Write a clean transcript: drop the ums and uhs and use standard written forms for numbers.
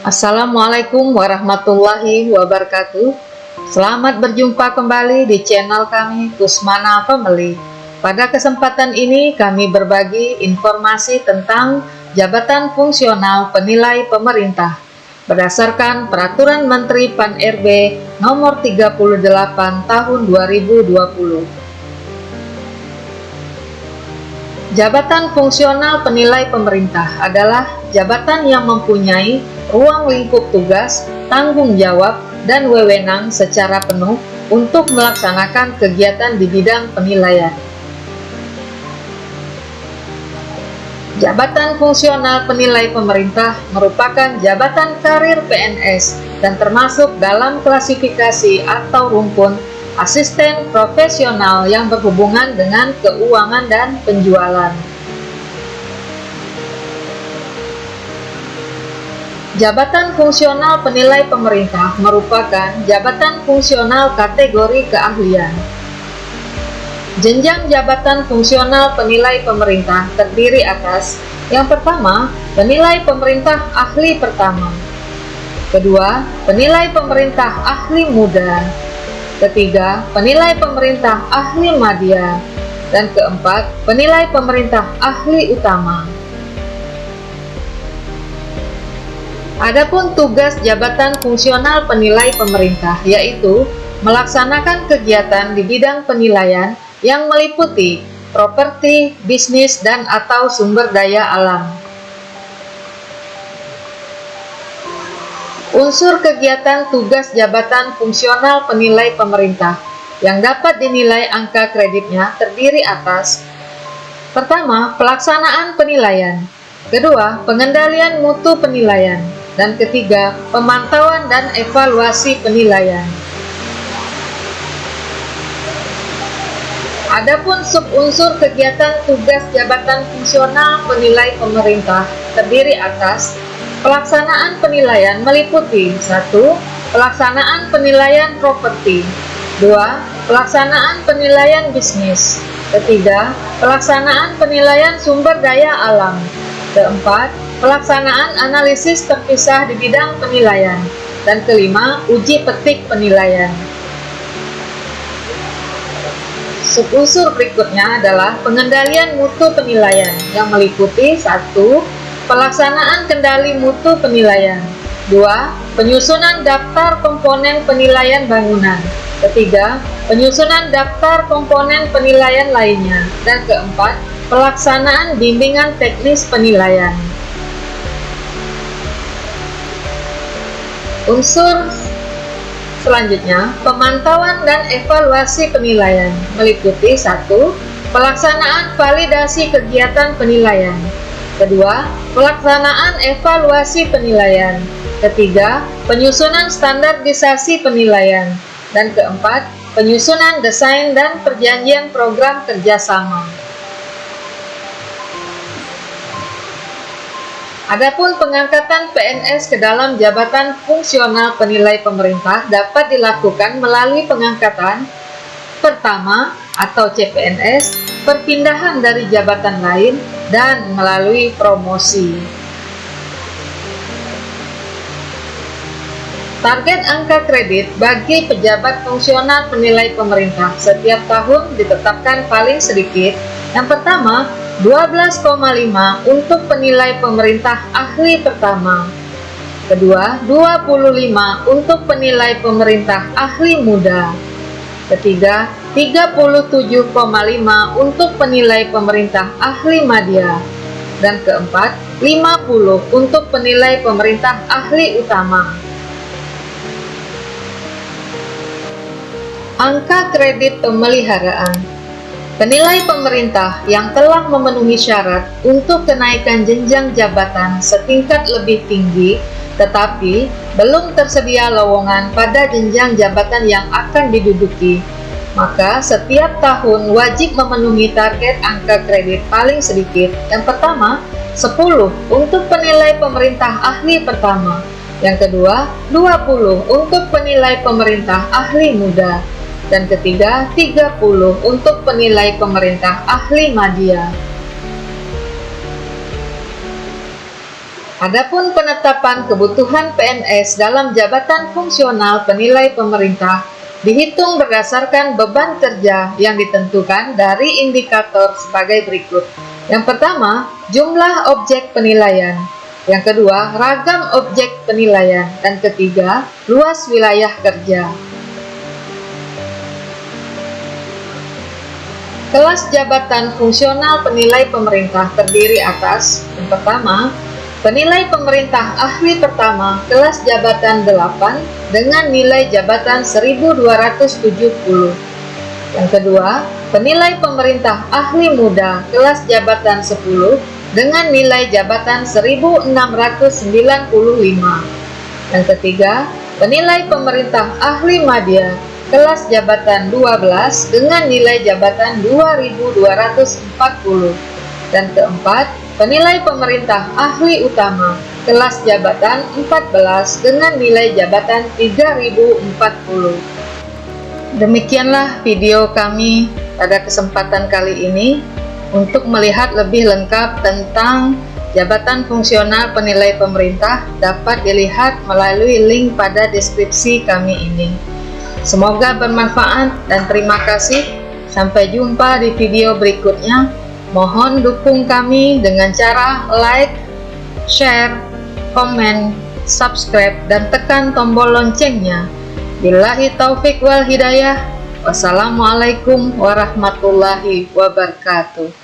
Assalamualaikum warahmatullahi wabarakatuh. Selamat berjumpa kembali di channel kami Kusmana Family. Pada kesempatan ini kami berbagi informasi tentang jabatan fungsional penilai pemerintah berdasarkan Peraturan Menteri Pan-RB Nomor 38 Tahun 2020. Jabatan fungsional penilai pemerintah adalah jabatan yang mempunyai ruang lingkup tugas, tanggung jawab, dan wewenang secara penuh untuk melaksanakan kegiatan di bidang penilaian. Jabatan fungsional penilai pemerintah merupakan jabatan karir PNS dan termasuk dalam klasifikasi atau rumpun asisten profesional yang berhubungan dengan keuangan dan penjualan. Jabatan fungsional penilai pemerintah merupakan jabatan fungsional kategori keahlian. Jenjang jabatan fungsional penilai pemerintah terdiri atas: yang pertama, penilai pemerintah ahli pertama; kedua, penilai pemerintah ahli muda; ketiga, penilai pemerintah ahli madya; dan keempat, penilai pemerintah ahli utama. Adapun tugas jabatan fungsional penilai pemerintah yaitu melaksanakan kegiatan di bidang penilaian yang meliputi properti, bisnis, dan atau sumber daya alam. Unsur kegiatan tugas jabatan fungsional penilai pemerintah yang dapat dinilai angka kreditnya terdiri atas: pertama, pelaksanaan penilaian; kedua, pengendalian mutu penilaian; dan ketiga, pemantauan dan evaluasi penilaian. Adapun subunsur kegiatan tugas jabatan fungsional penilai pemerintah terdiri atas: pelaksanaan penilaian meliputi 1. Pelaksanaan penilaian properti; 2. Pelaksanaan penilaian bisnis; ketiga, pelaksanaan penilaian sumber daya alam; keempat, pelaksanaan analisis terpisah di bidang penilaian; dan kelima, uji petik penilaian. Subunsur berikutnya adalah pengendalian mutu penilaian yang meliputi 1. Pelaksanaan kendali mutu penilaian; 2. Penyusunan daftar komponen penilaian bangunan; ketiga, penyusunan daftar komponen penilaian lainnya; dan keempat, pelaksanaan bimbingan teknis penilaian. Unsur selanjutnya, pemantauan dan evaluasi penilaian meliputi 1. Pelaksanaan validasi kegiatan penilaian; kedua, pelaksanaan evaluasi penilaian; ketiga, penyusunan standarisasi penilaian; dan keempat, penyusunan desain dan perjanjian program kerjasama. Adapun pengangkatan PNS ke dalam jabatan fungsional penilai pemerintah dapat dilakukan melalui pengangkatan pertama atau CPNS, perpindahan dari jabatan lain, dan melalui promosi. Target angka kredit bagi pejabat fungsional penilai pemerintah setiap tahun ditetapkan paling sedikit: yang pertama, 12,5 untuk penilai pemerintah ahli pertama; kedua, 25 untuk penilai pemerintah ahli muda; ketiga, 37,5 untuk penilai pemerintah ahli madya; dan keempat, 50 untuk penilai pemerintah ahli utama. Angka kredit pemeliharaan. Penilai pemerintah yang telah memenuhi syarat untuk kenaikan jenjang jabatan setingkat lebih tinggi tetapi belum tersedia lowongan pada jenjang jabatan yang akan diduduki, maka setiap tahun wajib memenuhi target angka kredit paling sedikit: yang pertama, 10 untuk penilai pemerintah ahli pertama; yang kedua, 20 untuk penilai pemerintah ahli muda; dan ketiga, 30 untuk penilai pemerintah ahli madya. Adapun penetapan kebutuhan PNS dalam jabatan fungsional penilai pemerintah dihitung berdasarkan beban kerja yang ditentukan dari indikator sebagai berikut. Yang pertama, jumlah objek penilaian. Yang kedua, ragam objek penilaian. Dan ketiga, luas wilayah kerja. Kelas jabatan fungsional penilai pemerintah terdiri atas: yang pertama, penilai pemerintah ahli pertama kelas jabatan 8 dengan nilai jabatan 1270. Yang kedua, penilai pemerintah ahli muda kelas jabatan 10 dengan nilai jabatan 1695. Yang ketiga, penilai pemerintah ahli madya kelas jabatan 12 dengan nilai jabatan 2240. Dan keempat, penilai pemerintah ahli utama kelas jabatan 14 dengan nilai jabatan 3040. Demikianlah video kami pada kesempatan kali ini. Untuk melihat lebih lengkap tentang jabatan fungsional penilai pemerintah dapat dilihat melalui link pada deskripsi kami ini. Semoga bermanfaat dan terima kasih. Sampai jumpa di video berikutnya. Mohon dukung kami dengan cara like, share, komen, subscribe, dan tekan tombol loncengnya. Billahi taufik wal hidayah. Wassalamualaikum warahmatullahi wabarakatuh.